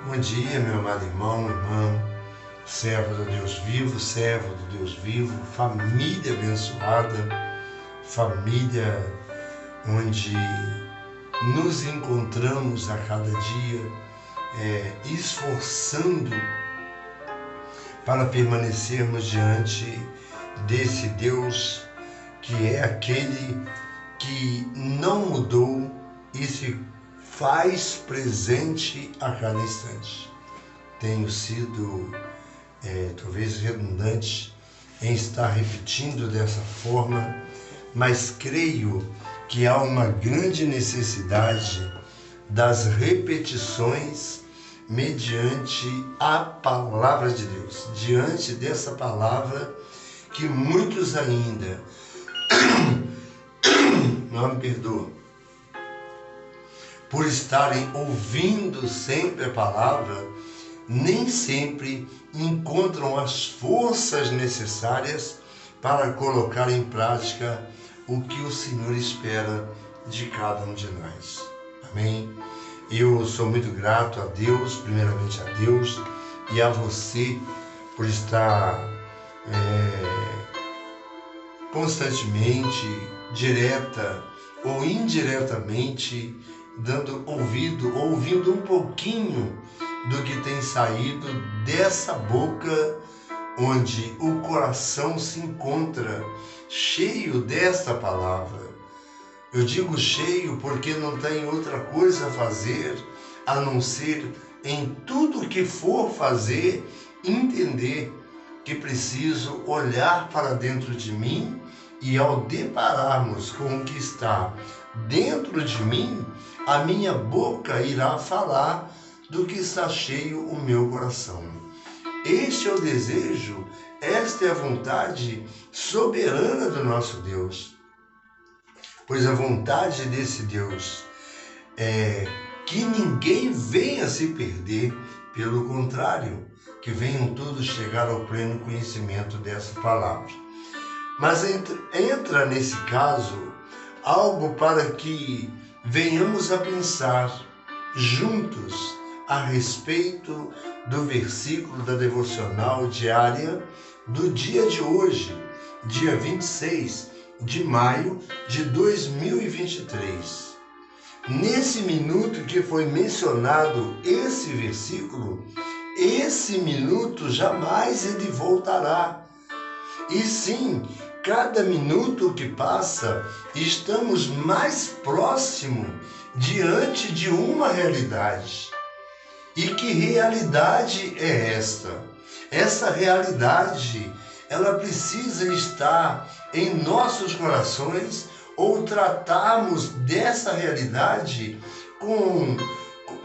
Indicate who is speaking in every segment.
Speaker 1: Bom dia, meu amado irmão, irmã, servo do Deus vivo, servo do Deus vivo, família abençoada, família onde nos encontramos a cada dia, esforçando para permanecermos diante desse Deus que é aquele que não mudou e se faz presente a cada instante. Tenho sido talvez redundante em estar repetindo dessa forma, mas creio que há uma grande necessidade das repetições mediante a palavra de Deus, diante dessa palavra que muitos ainda não me perdoam, por estarem ouvindo sempre a palavra, nem sempre encontram as forças necessárias para colocar em prática o que o Senhor espera de cada um de nós. Amém? Eu sou muito grato a Deus, primeiramente a Deus, e a você por estar constantemente, direta ou indiretamente, dando ouvindo um pouquinho do que tem saído dessa boca, onde o coração se encontra cheio desta palavra. Eu digo cheio porque não tem outra coisa a fazer a não ser, em tudo que for fazer, entender que preciso olhar para dentro de mim e, ao depararmos com o que está dentro de mim, a minha boca irá falar do que está cheio o meu coração. Este é o desejo, esta é a vontade soberana do nosso Deus. Pois a vontade desse Deus é que ninguém venha se perder, pelo contrário, que venham todos chegar ao pleno conhecimento dessa palavra. Mas entra nesse caso algo para que venhamos a pensar juntos a respeito do versículo da devocional diária do dia de hoje, dia 26 de maio de 2023. Nesse minuto que foi mencionado esse versículo, esse minuto jamais ele voltará. E sim, cada minuto que passa, estamos mais próximos diante de uma realidade. E que realidade é esta? Essa realidade, ela precisa estar em nossos corações, ou tratarmos dessa realidade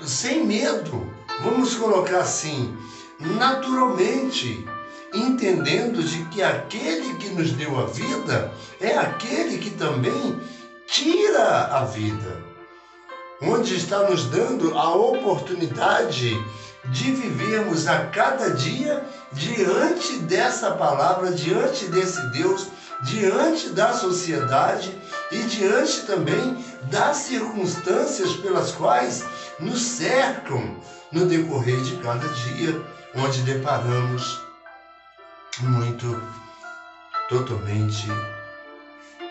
Speaker 1: sem medo. Vamos colocar assim, naturalmente, entendendo de que aquele que nos deu a vida é aquele que também tira a vida, onde está nos dando a oportunidade de vivermos a cada dia diante dessa palavra, diante desse Deus, diante da sociedade e diante também das circunstâncias pelas quais nos cercam no decorrer de cada dia, onde deparamos totalmente,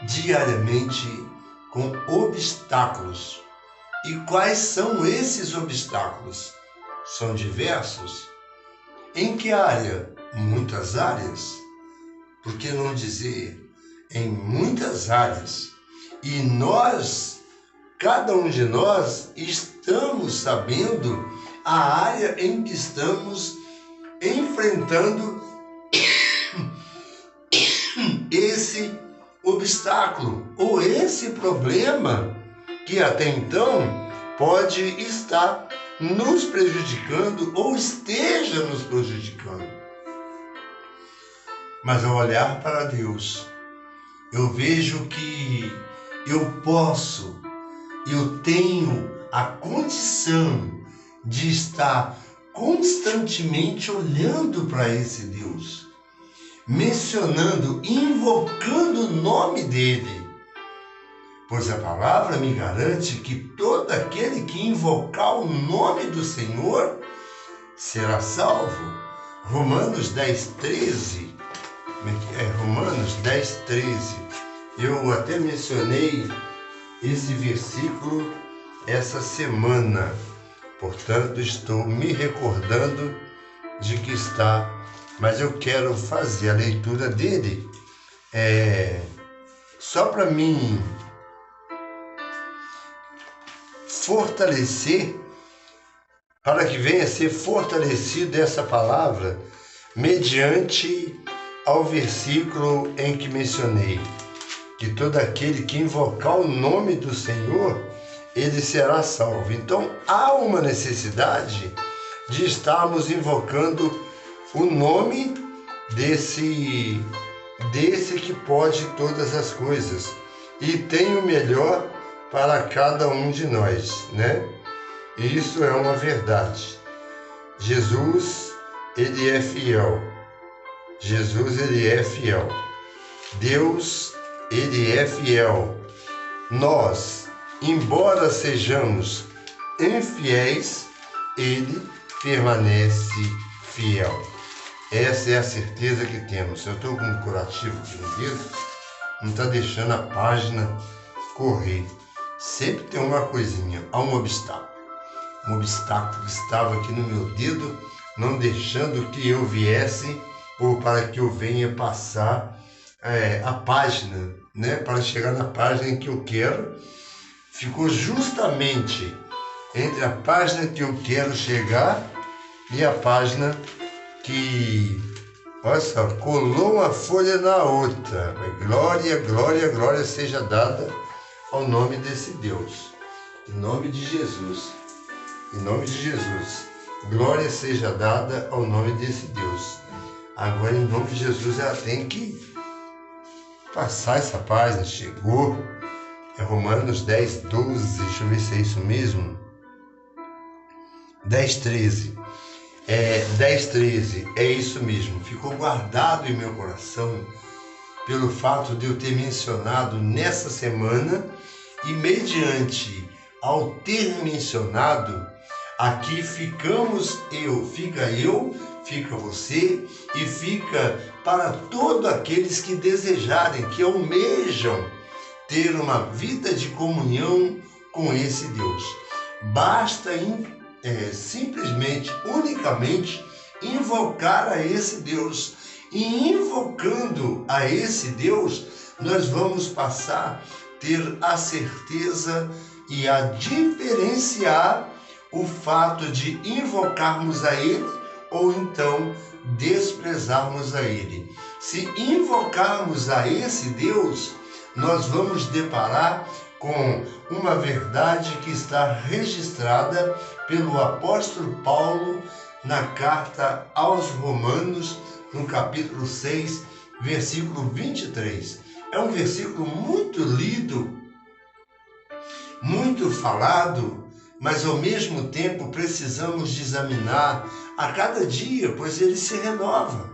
Speaker 1: diariamente, com obstáculos. E quais são esses obstáculos? São diversos. Em que área? Muitas áreas. Por que não dizer em muitas áreas? E nós, cada um de nós, estamos sabendo a área em que estamos enfrentando esse obstáculo ou esse problema que até então pode estar nos prejudicando ou esteja nos prejudicando. Mas ao olhar para Deus, eu vejo que eu tenho a condição de estar constantemente olhando para esse Deus, mencionando, invocando o nome dele. Pois a palavra me garante que todo aquele que invocar o nome do Senhor será salvo. Romanos 10:13. Romanos 10:13. Eu até mencionei esse versículo essa semana, portanto estou me recordando de que está, mas eu quero fazer a leitura dele só para mim fortalecer, para que venha a ser fortalecida essa palavra mediante ao versículo em que mencionei, que todo aquele que invocar o nome do Senhor, ele será salvo. Então, há uma necessidade de estarmos invocando o nome desse que pode todas as coisas e tem o melhor para cada um de nós, né? E isso é uma verdade. Jesus, ele é fiel. Jesus, ele é fiel. Deus, ele é fiel. Nós, embora sejamos infiéis, ele permanece fiel. Essa é a certeza que temos. Eu estou com um curativo aqui no dedo, não está deixando a página correr. Sempre tem uma coisinha, há um obstáculo. Um obstáculo que estava aqui no meu dedo, não deixando que eu viesse ou para que eu venha passar a página, né? Para chegar na página em que eu quero. Ficou justamente entre a página que eu quero chegar e a página que, olha só, colou uma folha na outra. Glória, glória, glória seja dada ao nome desse Deus. Em nome de Jesus. Em nome de Jesus. Glória seja dada ao nome desse Deus. Agora, em nome de Jesus, ela tem que passar essa página. Chegou. É Romanos 10:12. Deixa eu ver se é isso mesmo. 10:13. 10:13. É isso mesmo. Ficou guardado em meu coração pelo fato de eu ter mencionado nessa semana e mediante ao ter mencionado, aqui ficamos fica você e fica para todos aqueles que desejarem, que almejam ter uma vida de comunhão com esse Deus. Basta simplesmente, unicamente, invocar a esse Deus. E invocando a esse Deus, nós vamos passar a ter a certeza e a diferenciar o fato de invocarmos a Ele ou então desprezarmos a Ele. Se invocarmos a esse Deus, nós vamos deparar com uma verdade que está registrada pelo apóstolo Paulo na carta aos Romanos, no capítulo 6, versículo 23. É um versículo muito lido, muito falado, mas ao mesmo tempo precisamos de examinar a cada dia, pois ele se renova.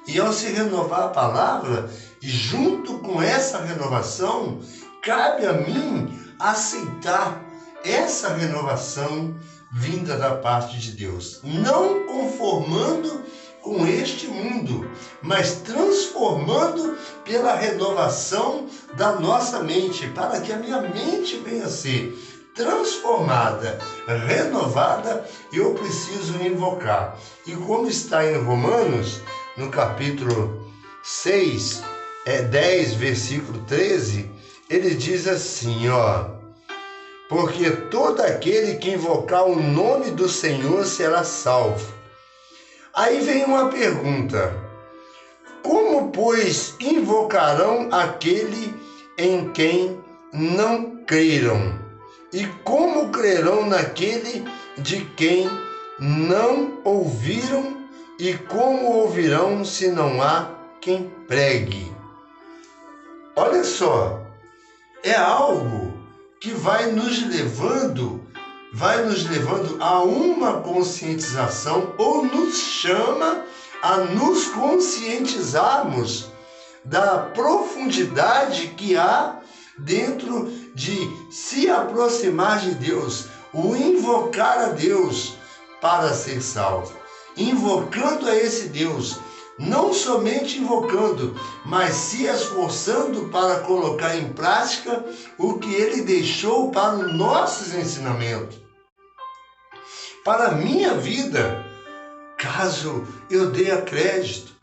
Speaker 1: E ao se renovar a palavra, e junto com essa renovação, cabe a mim aceitar essa renovação vinda da parte de Deus, não conformando com este mundo, mas transformando pela renovação da nossa mente, para que a minha mente venha a ser transformada, renovada, eu preciso invocar. E como está em Romanos, no capítulo 6, 10, versículo 13, ele diz assim, porque todo aquele que invocar o nome do Senhor será salvo. Aí vem uma pergunta: como, pois, invocarão aquele em quem não creram? E como crerão naquele de quem não ouviram? E como ouvirão se não há quem pregue? Olha só, é algo que vai nos levando a uma conscientização, ou nos chama a nos conscientizarmos da profundidade que há dentro de se aproximar de Deus, o invocar a Deus, para ser salvo, invocando a esse Deus, não somente invocando, mas se esforçando para colocar em prática o que ele deixou para os nossos ensinamentos. Para a minha vida, caso eu dê a crédito.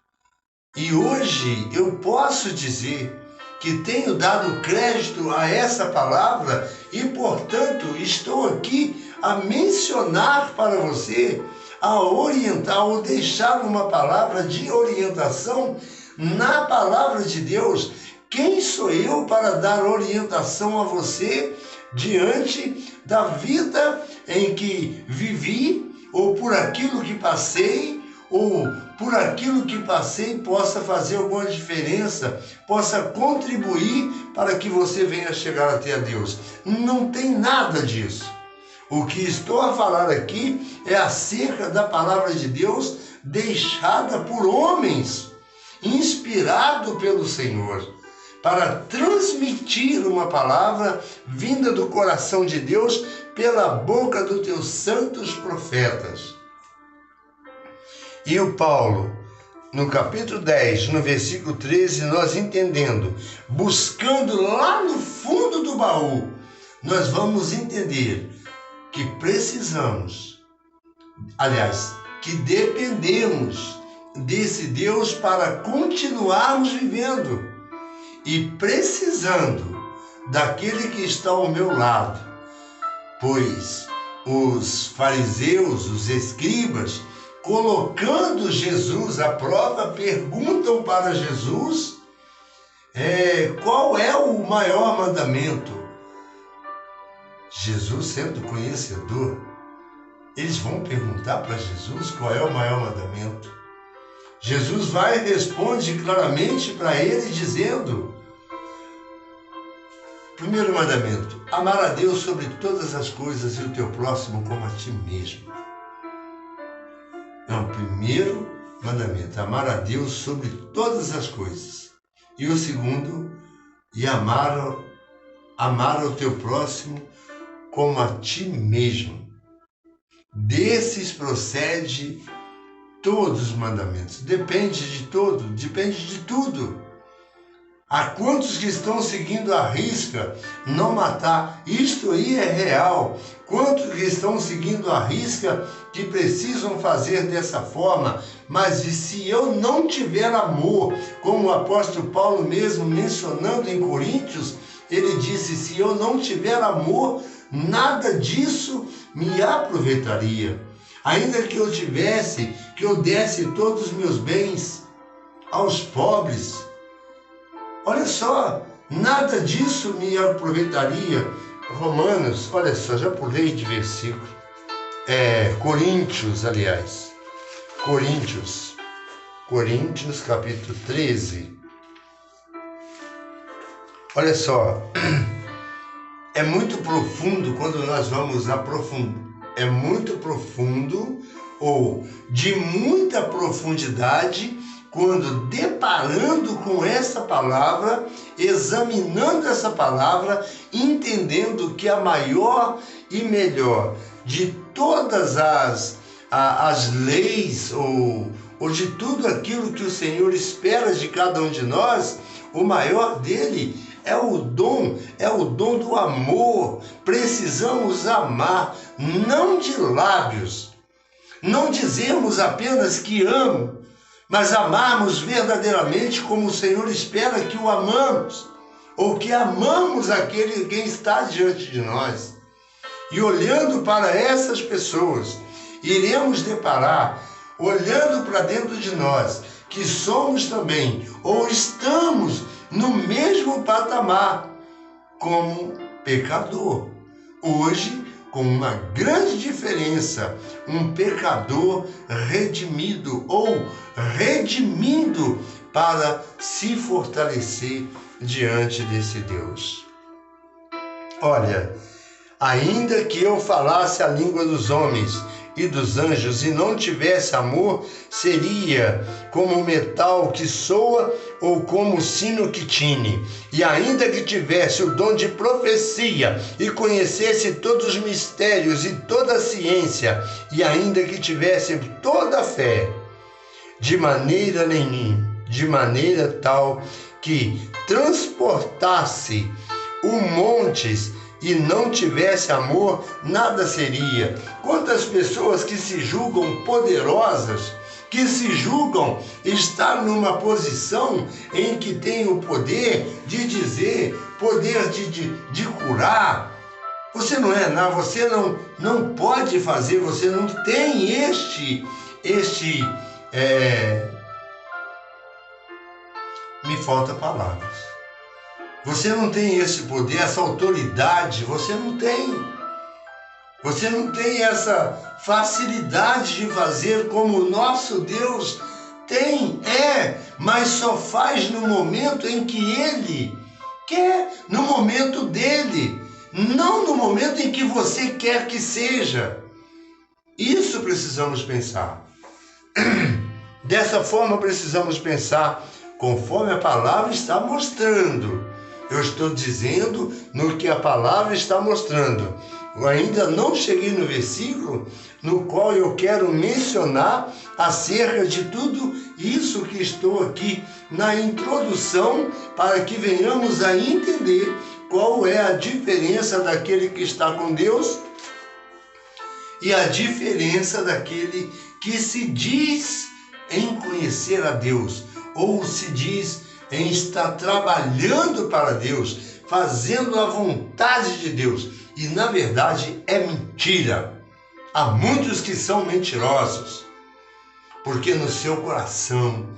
Speaker 1: E hoje eu posso dizer que tenho dado crédito a essa palavra e, portanto, estou aqui a mencionar para você, a orientar ou deixar uma palavra de orientação na palavra de Deus. Quem sou eu para dar orientação a você diante da vida em que vivi, ou por aquilo que passei, ou por aquilo que passei possa fazer alguma diferença, possa contribuir para que você venha chegar até a Deus? Não tem nada disso. O que estou a falar aqui é acerca da palavra de Deus deixada por homens, inspirado pelo Senhor, para transmitir uma palavra vinda do coração de Deus pela boca dos teus santos profetas. E o Paulo, no capítulo 10, no versículo 13, nós entendendo, buscando lá no fundo do baú, nós vamos entender que precisamos, aliás, que dependemos desse Deus para continuarmos vivendo e precisando daquele que está ao meu lado, pois os fariseus, os escribas, colocando Jesus à prova, perguntam para Jesus qual é o maior mandamento. Jesus, sendo conhecedor, eles vão perguntar para Jesus qual é o maior mandamento. Jesus vai e responde claramente para ele, dizendo: primeiro mandamento, amar a Deus sobre todas as coisas e o teu próximo como a ti mesmo. Não, primeiro mandamento, amar a Deus sobre todas as coisas. E o segundo, e amar ao teu próximo como a ti mesmo. Desses procede todos os mandamentos. Depende de tudo. Há quantos que estão seguindo a risca não matar? Isto aí é real. Quantos que estão seguindo a risca que precisam fazer dessa forma? Mas e se eu não tiver amor, como o apóstolo Paulo mesmo mencionando em Coríntios, ele disse: se eu não tiver amor, nada disso me aproveitaria. Ainda que eu desse todos os meus bens aos pobres, olha só, nada disso me aproveitaria. Romanos, olha só, já pulei de versículo. Coríntios, capítulo 13. Olha só, é muito profundo quando nós vamos aprofundar. É muito profundo ou de muita profundidade quando deparando com essa palavra, examinando essa palavra, entendendo que a maior e melhor de todas as leis ou de tudo aquilo que o Senhor espera de cada um de nós, o maior dele é o dom do amor. Precisamos amar, não de lábios, não dizermos apenas que amo, mas amarmos verdadeiramente como o Senhor espera que o amamos, ou que amamos quem está diante de nós. E olhando para essas pessoas, iremos deparar, olhando para dentro de nós, que somos também, ou estamos no mesmo patamar como pecador. Hoje, com uma grande diferença, um pecador redimido ou redimindo para se fortalecer diante desse Deus. Olha, ainda que eu falasse a língua dos homens e dos anjos e não tivesse amor, seria como metal que soa ou como sino que tine, e ainda que tivesse o dom de profecia, e conhecesse todos os mistérios e toda a ciência, e ainda que tivesse toda a fé, de maneira tal que transportasse o montes, e não tivesse amor, nada seria. Quantas pessoas que se julgam poderosas, que se julgam estar numa posição em que tem o poder de dizer, poder de curar. Você não é nada, você não pode fazer, você não tem me falta palavras. Você não tem esse poder, essa autoridade, você não tem. Você não tem essa facilidade de fazer como o nosso Deus tem, mas só faz no momento em que Ele quer, no momento dele, não no momento em que você quer que seja. Isso precisamos pensar. Dessa forma precisamos pensar conforme a palavra está mostrando. Eu estou dizendo no que a palavra está mostrando. Eu ainda não cheguei no versículo no qual eu quero mencionar acerca de tudo isso que estou aqui na introdução, para que venhamos a entender qual é a diferença daquele que está com Deus e a diferença daquele que se diz em conhecer a Deus, ou se diz em estar trabalhando para Deus, fazendo a vontade de Deus. E na verdade é mentira. Há muitos que são mentirosos, porque no seu coração,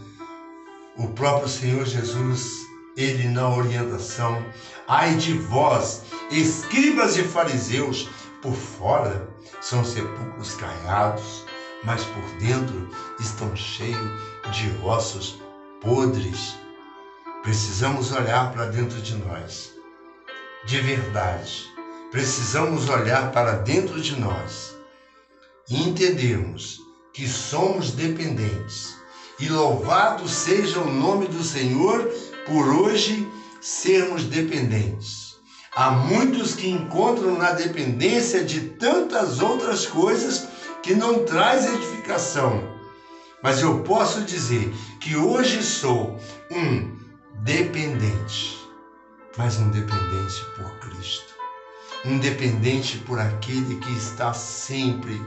Speaker 1: o próprio Senhor Jesus, Ele na orientação: ai de vós, escribas e fariseus, por fora são sepulcros caiados, mas por dentro estão cheios de ossos podres. Precisamos olhar para dentro de nós, de verdade. Precisamos olhar para dentro de nós e entendermos que somos dependentes. E louvado seja o nome do Senhor por hoje sermos dependentes. Há muitos que encontram na dependência de tantas outras coisas que não traz edificação. Mas eu posso dizer que hoje sou um dependente, mas um dependente por Cristo. Um dependente por aquele que está sempre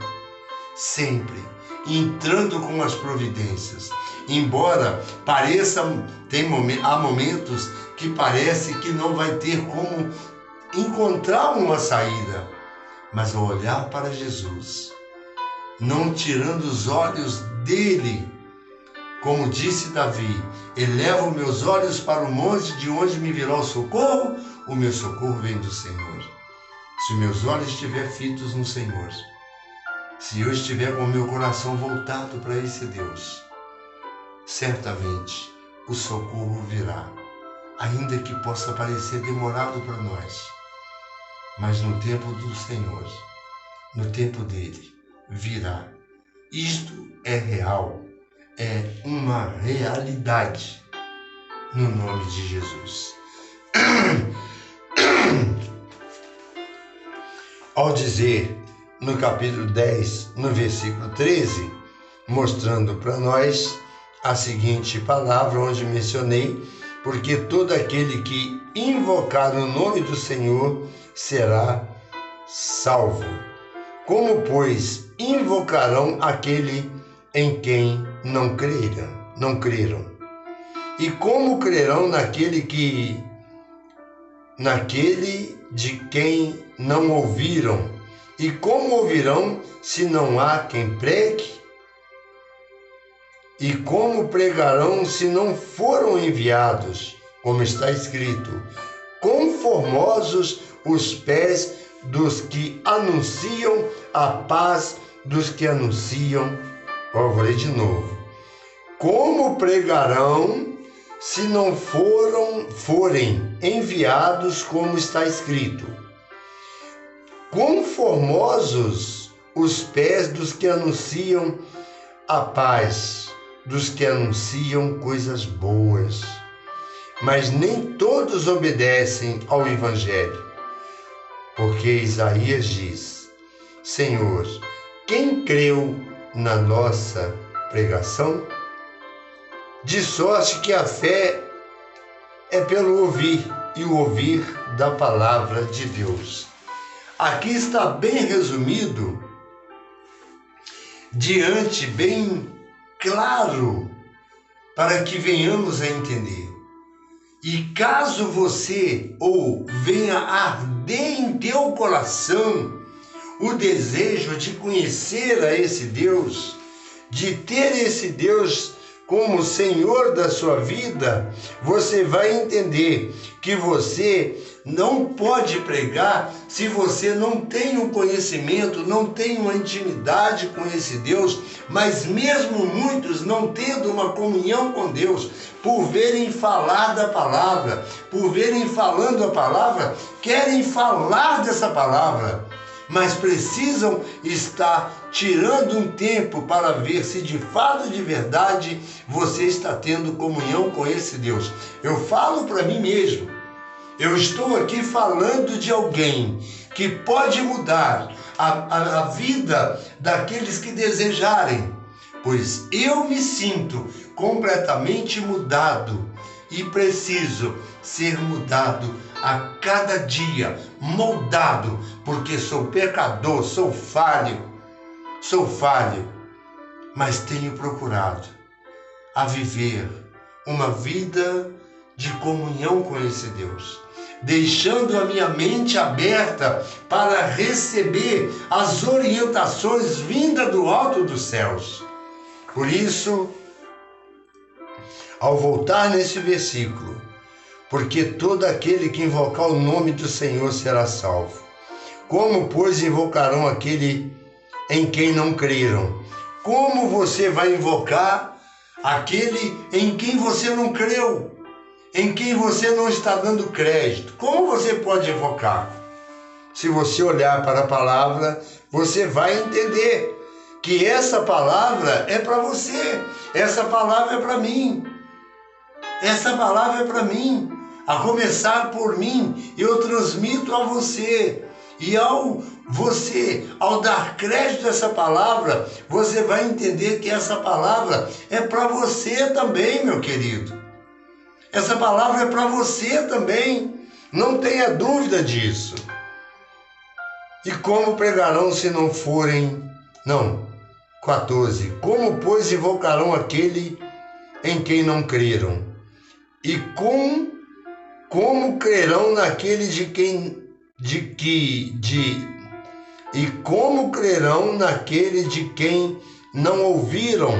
Speaker 1: entrando com as providências. Embora pareça, há momentos que parece que não vai ter como encontrar uma saída, mas ao olhar para Jesus, não tirando os olhos dele, como disse Davi: elevo meus olhos para o monte, de onde me virá o socorro? O meu socorro vem do Senhor. Se meus olhos estiverem fitos no Senhor, se eu estiver com o meu coração voltado para esse Deus, certamente o socorro virá, ainda que possa parecer demorado para nós, mas no tempo do Senhor, no tempo dele, virá. Isto é real, é uma realidade, no nome de Jesus. Ao dizer no capítulo 10, no versículo 13, mostrando para nós a seguinte palavra, onde mencionei: porque todo aquele que invocar o nome do Senhor será salvo. Como, pois, invocarão aquele em quem não creram? E como crerão naquele de quem não ouviram? E como ouvirão se não há quem pregue? E como pregarão se não foram enviados? Como está escrito: quão formosos os pés dos que anunciam a paz, dos que anunciam. Vou ler de novo. Como pregarão se não forem enviados, como está escrito? Quão formosos os pés dos que anunciam a paz, dos que anunciam coisas boas. mas nem todos obedecem ao Evangelho. Porque Isaías diz: Senhor, quem creu na nossa pregação? De sorte que a fé é pelo ouvir, e o ouvir da palavra de Deus. Aqui está bem resumido, bem claro, para que venhamos a entender. E caso você venha arder em teu coração o desejo de conhecer a esse Deus, de ter esse Deus como Senhor da sua vida, você vai entender que você não pode pregar se você não tem um conhecimento, não tem uma intimidade com esse Deus, mas mesmo muitos não tendo uma comunhão com Deus, por verem falar da palavra, por verem falando a palavra, querem falar dessa palavra, mas precisam estar tirando um tempo para ver se de fato, de verdade, você está tendo comunhão com esse Deus. Eu falo para mim mesmo, eu estou aqui falando de alguém que pode mudar a vida daqueles que desejarem, pois eu me sinto completamente mudado e preciso ser mudado a cada dia, moldado, porque sou pecador, sou falho, mas tenho procurado a viver uma vida de comunhão com esse Deus, deixando a minha mente aberta para receber as orientações vindas do alto dos céus. Por isso, ao voltar nesse versículo, porque todo aquele que invocar o nome do Senhor será salvo. Como, pois, invocarão aquele em quem não creram? Como você vai invocar aquele em quem você não creu? Em quem você não está dando crédito? Como você pode invocar? Se você olhar para a palavra, você vai entender que essa palavra é para você, essa palavra é para mim, essa palavra é para mim. A começar por mim, eu transmito a você. E ao dar crédito a essa palavra, você vai entender que essa palavra é para você também, meu querido. Essa palavra é para você também. Não tenha dúvida disso. E como pregarão se não forem... 14. Como, pois, invocarão aquele em quem não creram? E como crerão naquele como crerão naquele de quem não ouviram?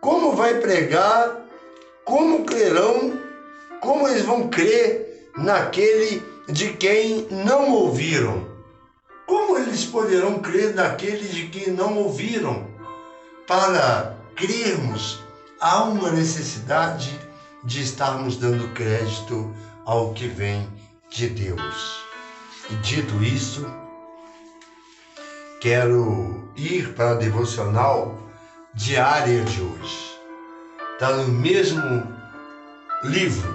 Speaker 1: Como vai pregar? Como crerão? Como eles vão crer naquele de quem não ouviram? Como eles poderão crer naquele de quem não ouviram? Para crermos, há uma necessidade de estarmos dando crédito ao que vem de Deus. E dito isso, quero ir para a devocional diária de hoje. Está no mesmo livro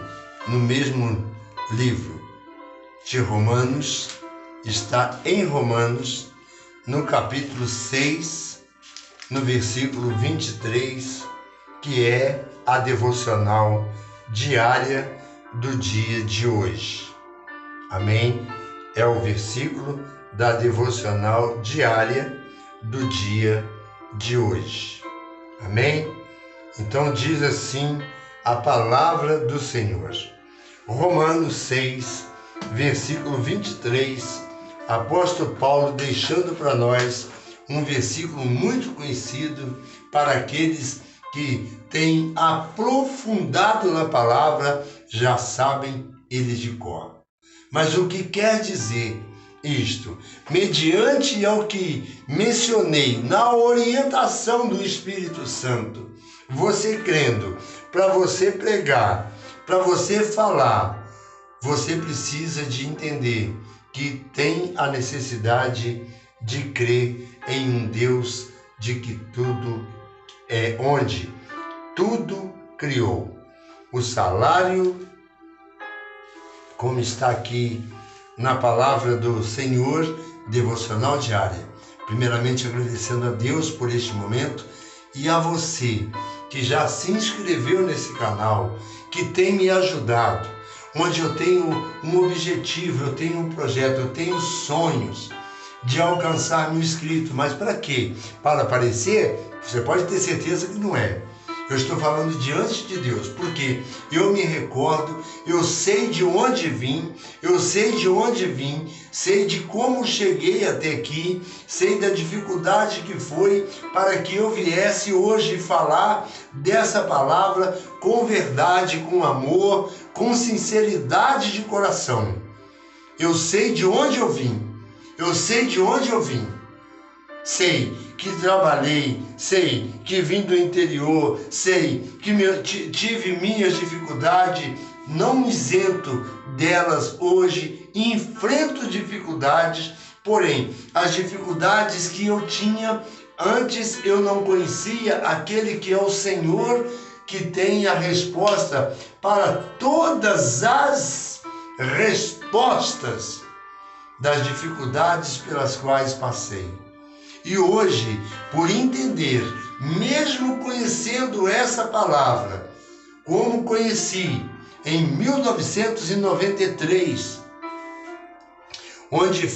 Speaker 1: de Romanos, está em Romanos, no capítulo 6, no versículo 23, que é a devocional diária do dia de hoje. Amém? É o versículo da devocional diária do dia de hoje. Amém? Então diz assim a palavra do Senhor. Romanos 6, versículo 23, apóstolo Paulo deixando para nós um versículo muito conhecido para aqueles que têm aprofundado na palavra, já sabem eles de cor. Mas o que quer dizer isto? Mediante ao que mencionei na orientação do Espírito Santo, você crendo, para você pregar, para você falar, você precisa de entender que tem a necessidade de crer em um Deus de que tudo onde tudo criou. O salário como está aqui na palavra do Senhor, devocional diária. Primeiramente agradecendo a Deus por este momento e a você que já se inscreveu nesse canal, que tem me ajudado, onde eu tenho um objetivo, eu tenho um projeto, eu tenho sonhos de alcançar 1000 inscritos. Mas para quê? Para aparecer? Você pode ter certeza que não é. Eu estou falando diante de Deus, porque eu me recordo, eu sei de onde vim, sei de como cheguei até aqui, sei da dificuldade que foi para que eu viesse hoje falar dessa palavra com verdade, com amor, com sinceridade de coração. Eu sei de onde eu vim, sei que trabalhei, sei que vim do interior, sei que tive minhas dificuldades, não me isento delas hoje, enfrento dificuldades, porém, as dificuldades que eu tinha antes, eu não conhecia aquele que é o Senhor, que tem a resposta para todas as respostas das dificuldades pelas quais passei. E hoje, por entender, mesmo conhecendo essa palavra, como conheci em 1993, onde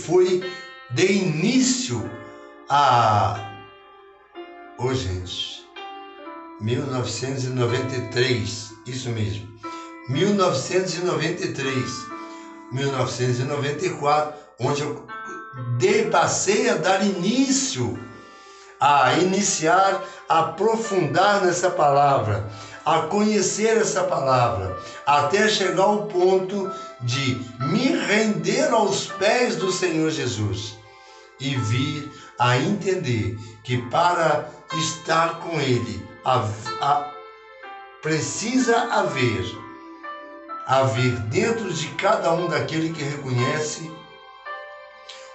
Speaker 1: dei início a... 1993, isso mesmo, 1994, onde eu passei a dar início, a aprofundar nessa palavra, a conhecer essa palavra, até chegar ao ponto de me render aos pés do Senhor Jesus e vir a entender que para estar com Ele, precisa haver dentro de cada um daquele que reconhece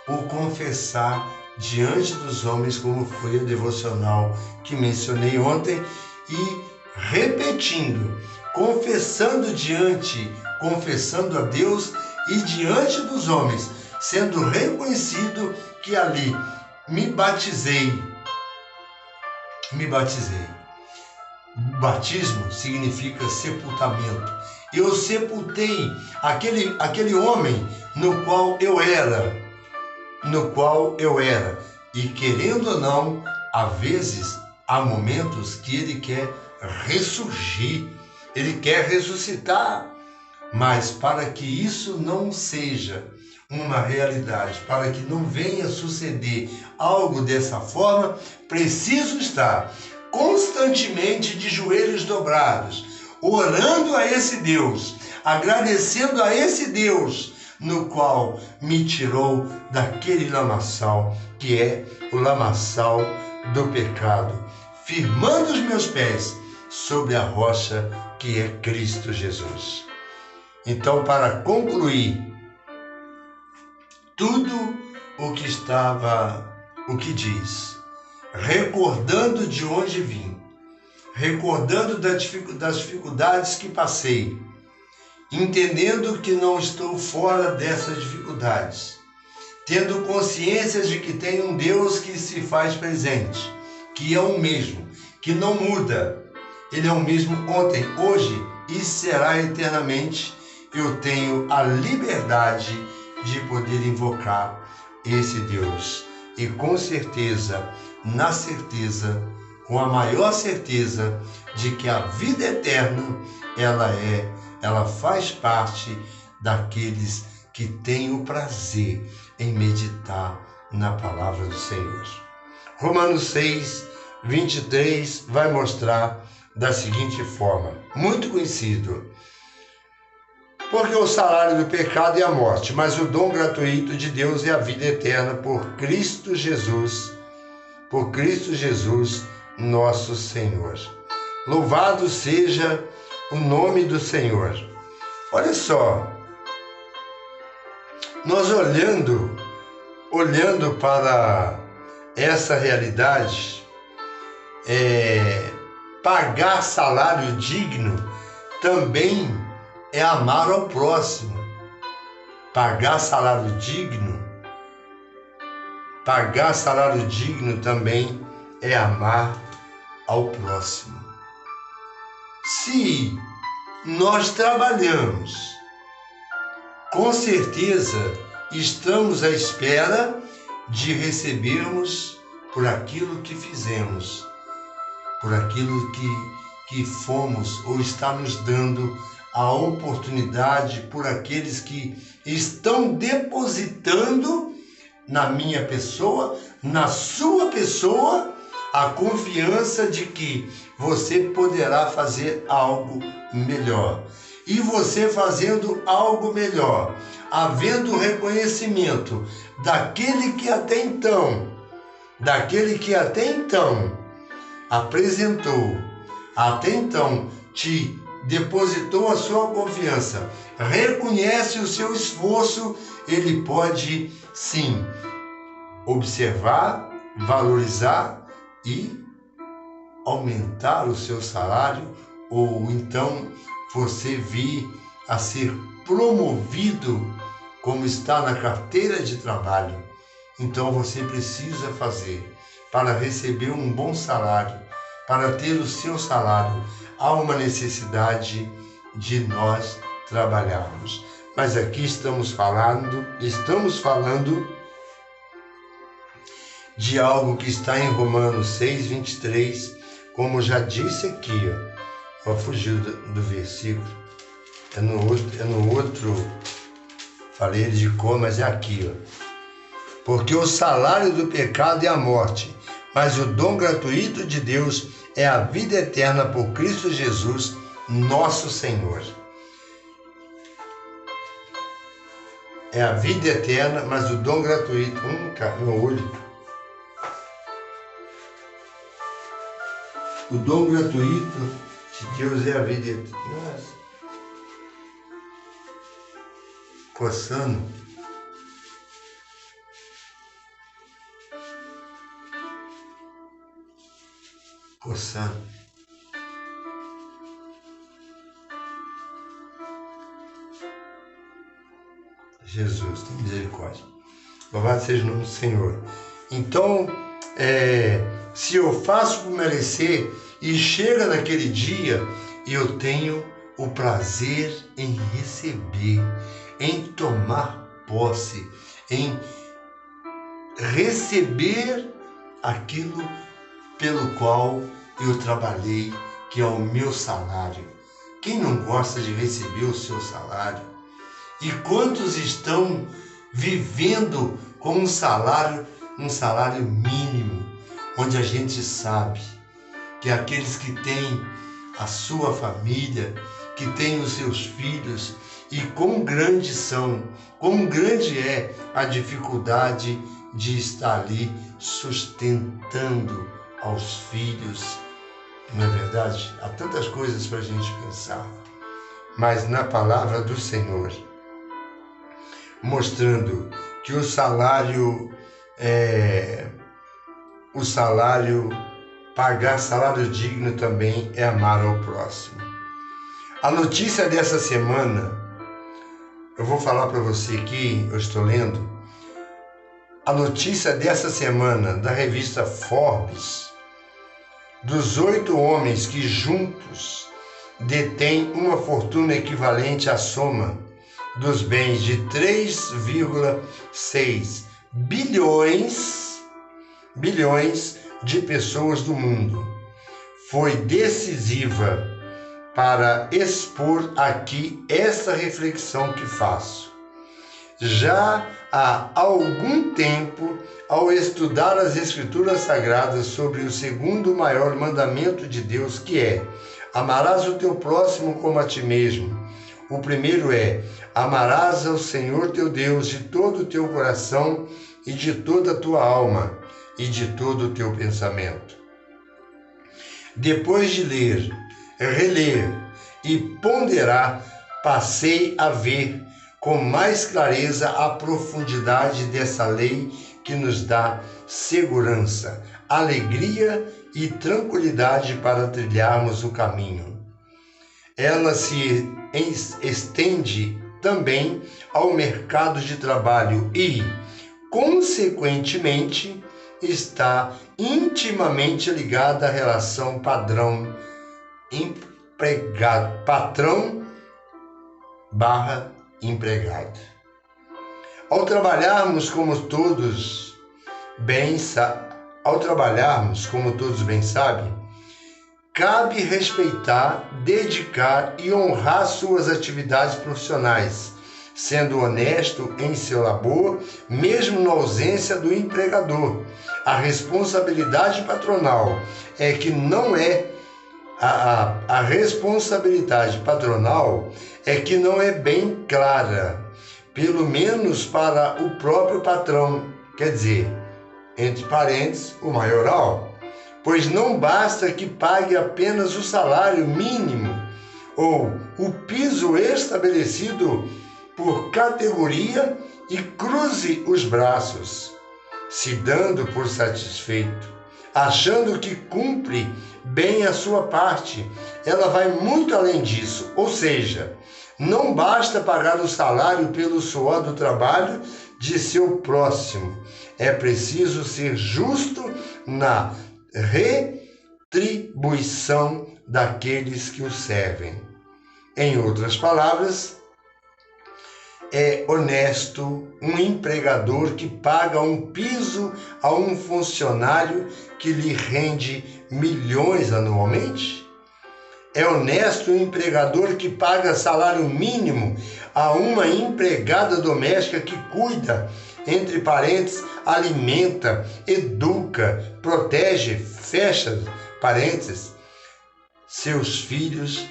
Speaker 1: o confessar diante dos homens, como foi o devocional que mencionei ontem, e repetindo, confessando a Deus e diante dos homens, sendo reconhecido que ali me batizei. Batismo significa sepultamento. Eu sepultei aquele homem no qual eu era, e querendo ou não, há momentos que ele quer ressurgir, ele quer ressuscitar, mas para que isso não seja uma realidade, para que não venha suceder algo dessa forma, preciso estar constantemente de joelhos dobrados, orando a esse Deus, agradecendo a esse Deus, no qual me tirou daquele lamaçal, que é o lamaçal do pecado, firmando os meus pés sobre a rocha que é Cristo Jesus. Então, para concluir, tudo o que diz, recordando de onde vim, recordando das dificuldades que passei, entendendo que não estou fora dessas dificuldades, tendo consciência de que tem um Deus que se faz presente, que é o mesmo, que não muda, Ele é o mesmo ontem, hoje e será eternamente. Eu tenho a liberdade de poder invocar esse Deus, e com certeza, com a maior certeza de que a vida eterna, ela faz parte daqueles que têm o prazer em meditar na palavra do Senhor. Romanos 6, 23 vai mostrar da seguinte forma, muito conhecido: porque o salário do pecado é a morte, mas o dom gratuito de Deus é a vida eterna por Cristo Jesus, nosso Senhor. Louvado seja o nome do Senhor. Olha só, nós olhando para essa realidade, pagar salário digno também é amar ao próximo. pagar salário digno também é amar ao próximo. Se nós trabalhamos, com certeza estamos à espera de recebermos por aquilo que fizemos, por aquilo que fomos, ou está nos dando a oportunidade, por aqueles que estão depositando na minha pessoa, na sua pessoa, a confiança de que você poderá fazer algo melhor. E você fazendo algo melhor, havendo reconhecimento daquele que até então apresentou, até então te depositou a sua confiança, reconhece o seu esforço, ele pode sim observar, valorizar e aumentar o seu salário, ou então você vir a ser promovido como está na carteira de trabalho. Então você precisa fazer para receber um bom salário, para ter o seu salário. Há uma necessidade de nós trabalharmos. Mas aqui estamos falando de algo que está em Romanos 6:23, como já disse aqui, fugiu do versículo, é no outro, falei de cor, mas é aqui, porque o salário do pecado é a morte, mas o dom gratuito de Deus é a vida eterna por Cristo Jesus, nosso Senhor. É a vida eterna, mas o dom gratuito, meu olho. O dom gratuito de Deus é a vida eterna. Nossa. Coçando. Jesus, tem misericórdia. Louvado seja o nome do Senhor. Então, se eu faço por merecer e chega naquele dia, eu tenho o prazer em receber, em tomar posse, em receber aquilo pelo qual eu trabalhei, que é o meu salário. Quem não gosta de receber o seu salário? E quantos estão vivendo com um salário mínimo, onde a gente sabe que aqueles que têm a sua família, que têm os seus filhos, e quão grande é a dificuldade de estar ali sustentando aos filhos. Não é verdade? Há tantas coisas para a gente pensar, mas na palavra do Senhor, mostrando que pagar salário digno também é amar ao próximo. A notícia dessa semana, eu vou falar para você aqui, eu estou lendo, a notícia dessa semana da revista Forbes, dos 8 homens que juntos detêm uma fortuna equivalente à soma dos bens de 3,6 bilhões de pessoas do mundo, foi decisiva para expor aqui essa reflexão que faço. Já há algum tempo, ao estudar as Escrituras Sagradas sobre o segundo maior mandamento de Deus, que é: amarás o teu próximo como a ti mesmo. O primeiro é: amarás ao Senhor teu Deus de todo o teu coração e de toda a tua alma e de todo o teu pensamento. Depois de ler, reler e ponderar, passei a ver com mais clareza a profundidade dessa lei que nos dá segurança, alegria e tranquilidade para trilharmos o caminho. Ela se estende também ao mercado de trabalho e, consequentemente, está intimamente ligada à relação patrão/empregado. Ao trabalharmos como todos bem sabem, cabe respeitar, dedicar e honrar suas atividades profissionais, sendo honesto em seu labor, mesmo na ausência do empregador. A responsabilidade patronal é que não é a responsabilidade patronal é que não é bem clara, pelo menos para o próprio patrão, quer dizer, entre parênteses, o maioral, pois não basta que pague apenas o salário mínimo ou o piso estabelecido por categoria e cruze os braços, se dando por satisfeito, achando que cumpre bem a sua parte. Ela vai muito além disso, ou seja, não basta pagar o salário pelo suor do trabalho de seu próximo. É preciso ser justo na retribuição daqueles que o servem. Em outras palavras, é honesto um empregador que paga um piso a um funcionário que lhe rende milhões anualmente? É honesto um empregador que paga salário mínimo a uma empregada doméstica que cuida, entre parênteses, alimenta, educa, protege, fecha parênteses, seus filhos,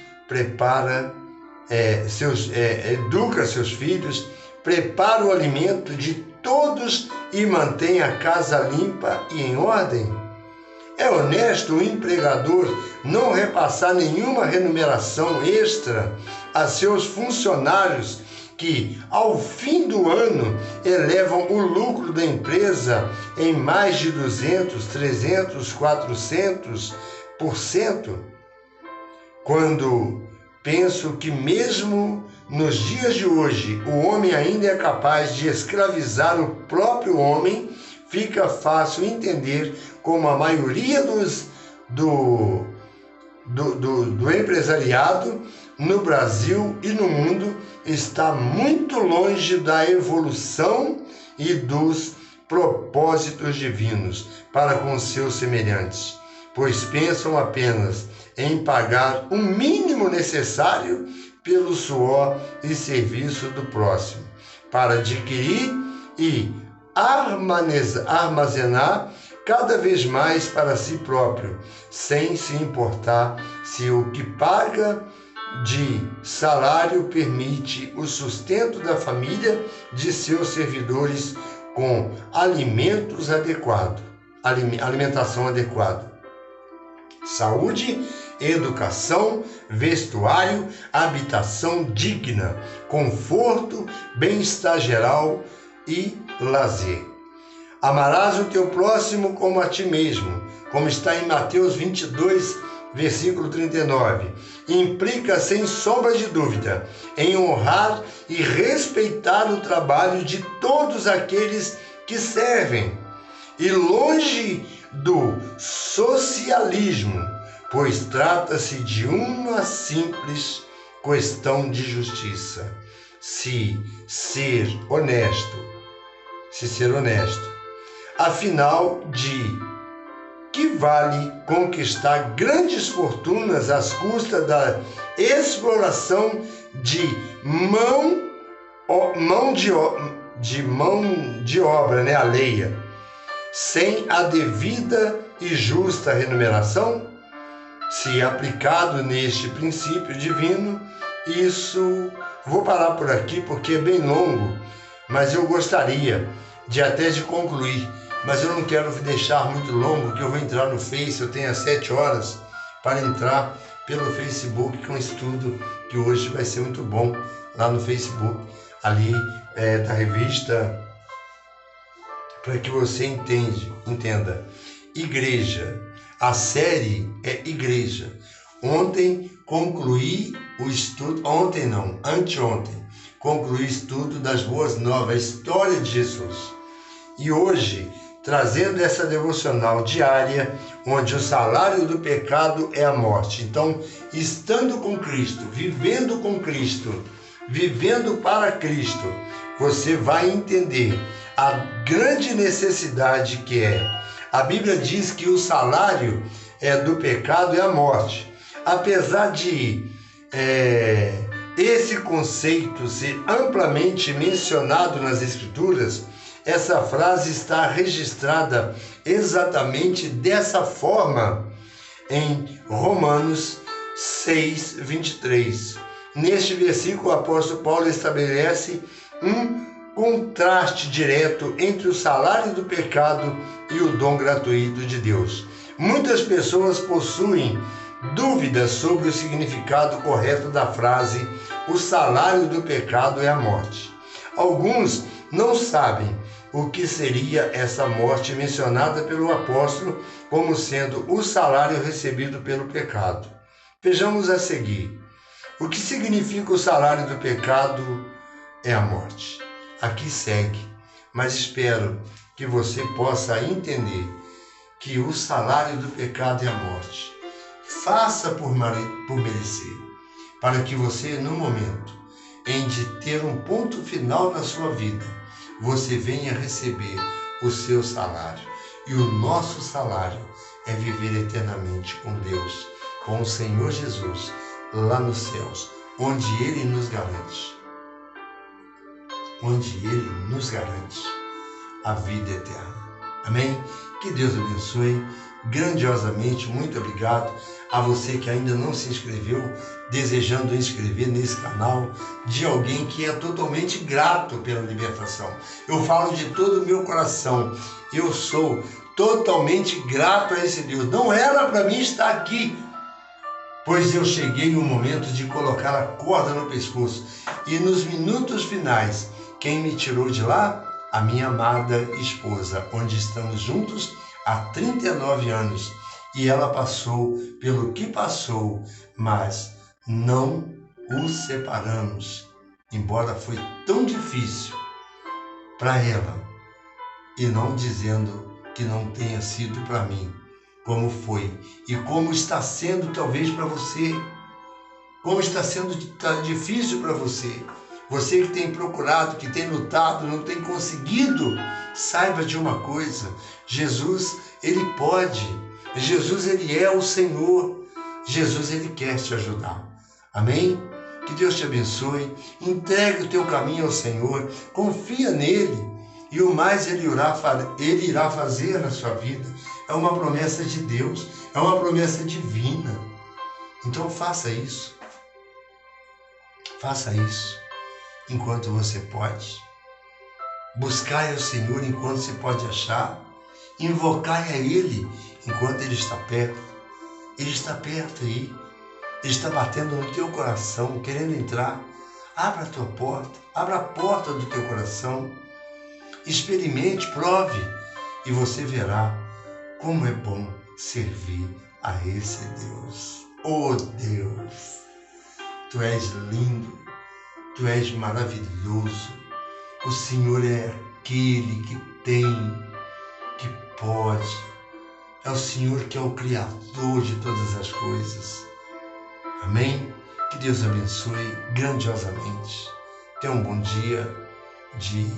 Speaker 1: educa seus filhos, prepara o alimento de todos e mantém a casa limpa e em ordem? É honesto o empregador não repassar nenhuma remuneração extra a seus funcionários que, ao fim do ano, elevam o lucro da empresa em mais de 200, 300, 400%? Quando penso que mesmo nos dias de hoje o homem ainda é capaz de escravizar o próprio homem, fica fácil entender como a maioria do empresariado no Brasil e no mundo está muito longe da evolução e dos propósitos divinos para com seus semelhantes, pois pensam apenas em pagar o mínimo necessário pelo suor e serviço do próximo, para adquirir e armazenar cada vez mais para si próprio, sem se importar se o que paga de salário permite o sustento da família de seus servidores com alimentação adequada, saúde, educação, vestuário, habitação digna, conforto, bem-estar geral e lazer. Amarás o teu próximo como a ti mesmo, como está em Mateus 22, versículo 39. Implica, sem sombra de dúvida, em honrar e respeitar o trabalho de todos aqueles que servem, e longe do socialismo, pois trata-se de uma simples questão de justiça. Se ser honesto. Afinal, de que vale conquistar grandes fortunas às custas da exploração de mão de obra, alheia, sem a devida e justa remuneração? Se aplicado neste princípio divino, isso... Vou parar por aqui porque é bem longo, mas eu gostaria de concluir, mas eu não quero deixar muito longo, que eu vou entrar no Face, eu tenho às 7 horas para entrar pelo Facebook com um estudo que hoje vai ser muito bom lá no Facebook, ali da revista, para que você entenda. Igreja, a série é Igreja. Ontem concluí o estudo, anteontem, concluir o estudo das Boas Novas, a história de Jesus. E hoje, trazendo essa devocional diária, onde o salário do pecado é a morte. Então, estando com Cristo, vivendo com Cristo, vivendo para Cristo, você vai entender a grande necessidade que é. A Bíblia diz que o salário do pecado é a morte. Apesar de esse conceito ser amplamente mencionado nas Escrituras, essa frase está registrada exatamente dessa forma em Romanos 6, 23. Neste versículo, o apóstolo Paulo estabelece um contraste direto entre o salário do pecado e o dom gratuito de Deus. Muitas pessoas possuem dúvidas sobre o significado correto da frase "o salário do pecado é a morte". Alguns não sabem o que seria essa morte mencionada pelo apóstolo como sendo o salário recebido pelo pecado. Vejamos a seguir. O que significa o salário do pecado é a morte. Aqui segue, mas espero que você possa entender que o salário do pecado é a morte. Faça por merecer, para que você, no momento em de ter um ponto final na sua vida, você venha receber o seu salário. E o nosso salário é viver eternamente com Deus, com o Senhor Jesus, lá nos céus, onde Ele nos garante. Onde Ele nos garante a vida eterna. Amém? Que Deus abençoe grandiosamente. Muito obrigado a você que ainda não se inscreveu, desejando inscrever nesse canal, de alguém que é totalmente grato pela libertação. Eu falo de todo o meu coração. Eu sou totalmente grato a esse Deus. Não era para mim estar aqui, pois eu cheguei no momento de colocar a corda no pescoço. E nos minutos finais, quem me tirou de lá? A minha amada esposa, onde estamos juntos há 39 anos. E ela passou pelo que passou, mas não os separamos. Embora foi tão difícil para ela, e não dizendo que não tenha sido para mim, como foi e como está sendo talvez para você, como está sendo difícil para você. Você que tem procurado, que tem lutado, não tem conseguido, saiba de uma coisa: Jesus, Ele pode. Jesus, Ele é o Senhor. Jesus, Ele quer te ajudar. Amém? Que Deus te abençoe. Entregue o teu caminho ao Senhor. Confia nele. E o mais Ele irá fazer na sua vida. É uma promessa de Deus. É uma promessa divina. Então faça isso. Faça isso enquanto você pode. Buscai ao Senhor enquanto se pode achar. Invocai a Ele enquanto Ele está perto. Ele está perto aí. Ele está batendo no teu coração, querendo entrar. Abra a tua porta. Abra a porta do teu coração. Experimente, prove. E você verá como é bom servir a esse Deus. Oh Deus, Tu és lindo. Tu és maravilhoso. O Senhor é aquele que tem, que pode. É o Senhor que é o Criador de todas as coisas. Amém? Que Deus abençoe grandiosamente. Tenha um bom dia de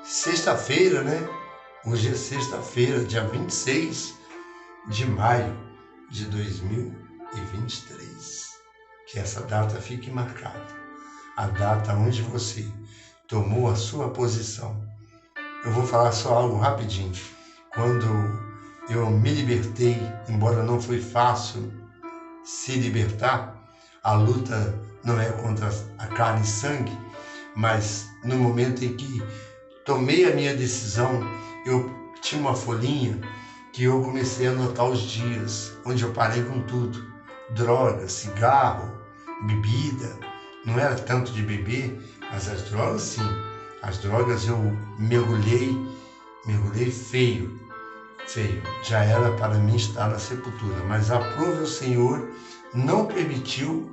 Speaker 1: sexta-feira, né? Hoje é sexta-feira, dia 26 de maio de 2023. Que essa data fique marcada. A data onde você tomou a sua posição. Eu vou falar só algo rapidinho. Quando eu me libertei, embora não foi fácil se libertar, a luta não é contra a carne e sangue, mas no momento em que tomei a minha decisão, eu tinha uma folhinha que eu comecei a anotar os dias, onde eu parei com tudo. Droga, cigarro, bebida, não era tanto de beber, mas as drogas sim. As drogas eu mergulhei feio. Já era para mim estar na sepultura, mas aprove o Senhor, não permitiu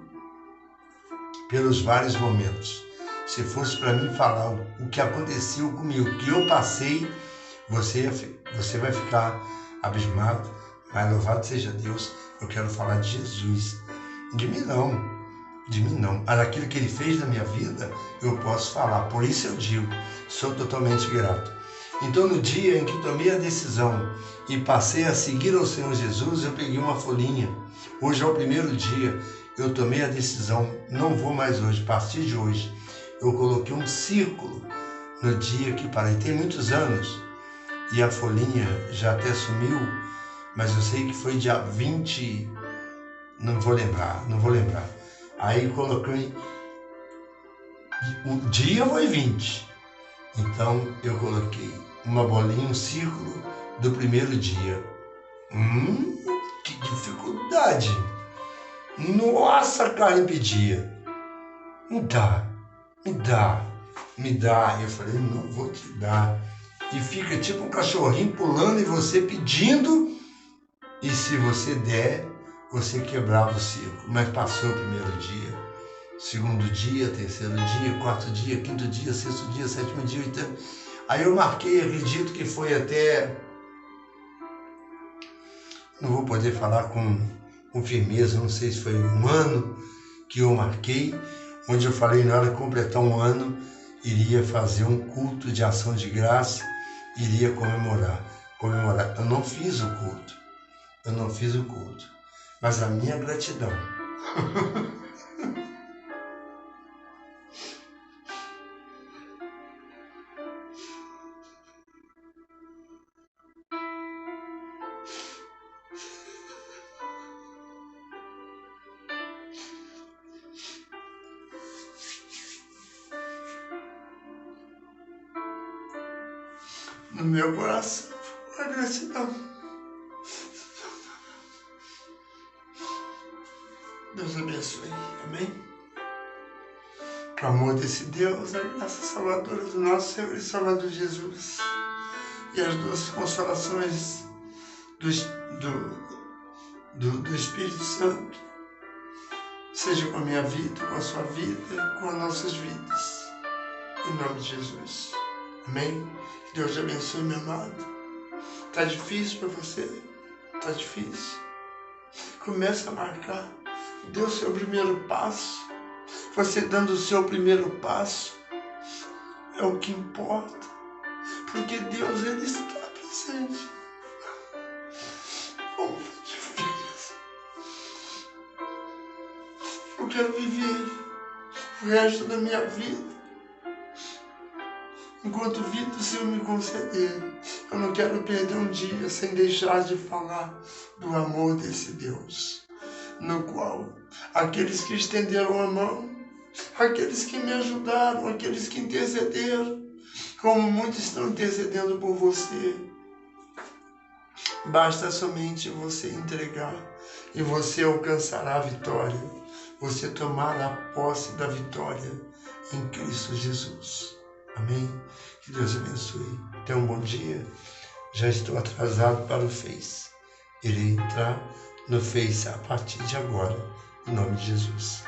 Speaker 1: pelos vários momentos. Se fosse para mim falar o que aconteceu comigo, o que eu passei, você vai ficar abismado. Mas louvado seja Deus, eu quero falar de Jesus. De mim não. Mas aquilo que Ele fez na minha vida, eu posso falar. Por isso eu digo, sou totalmente grato. Então, no dia em que tomei a decisão e passei a seguir ao Senhor Jesus, eu peguei uma folhinha. Hoje é o primeiro dia, eu tomei a decisão, não vou mais hoje, a partir de hoje. Eu coloquei um círculo no dia que parei. Tem muitos anos e a folhinha já até sumiu, mas eu sei que foi dia 20, não vou lembrar. Aí coloquei, o dia foi 20, então eu coloquei uma bolinha, um círculo do primeiro dia. Que dificuldade! Nossa, cara, impedia. Me dá. Eu falei, não vou te dar. E fica tipo um cachorrinho pulando e você pedindo. E se você der, você quebrava o círculo. Mas passou o primeiro dia, segundo dia, terceiro dia, quarto dia, quinto dia, sexto dia, sétimo dia, oitavo. Aí eu marquei, acredito que foi até... Não vou poder falar com firmeza, não sei se foi um ano que eu marquei, onde eu falei, na hora de completar um ano, iria fazer um culto de ação de graça, iria comemorar. Eu não fiz o culto, mas a minha gratidão. No meu coração, a gratidão. Deus abençoe, amém? O amor desse Deus, a graça salvadora do nosso Senhor e Salvador Jesus e as duas consolações do Espírito Santo seja com a minha vida, com a sua vida, com as nossas vidas, em nome de Jesus, amém? Que Deus te abençoe, meu amado. Tá difícil para você? Tá difícil? Começa a marcar. Dê o seu primeiro passo. Você dando o seu primeiro passo é o que importa. Porque Deus, Ele está presente. Como foi difícil. Eu quero viver o resto da minha vida enquanto vida o Senhor me conceder. Eu não quero perder um dia sem deixar de falar do amor desse Deus, no qual aqueles que estenderam a mão, aqueles que me ajudaram, aqueles que intercederam, como muitos estão intercedendo por você, basta somente você entregar e você alcançará a vitória, você tomará posse da vitória em Cristo Jesus. Amém? Que Deus abençoe. Tenha um bom dia. Já estou atrasado para o Face. Irei entrar no Face a partir de agora, em nome de Jesus.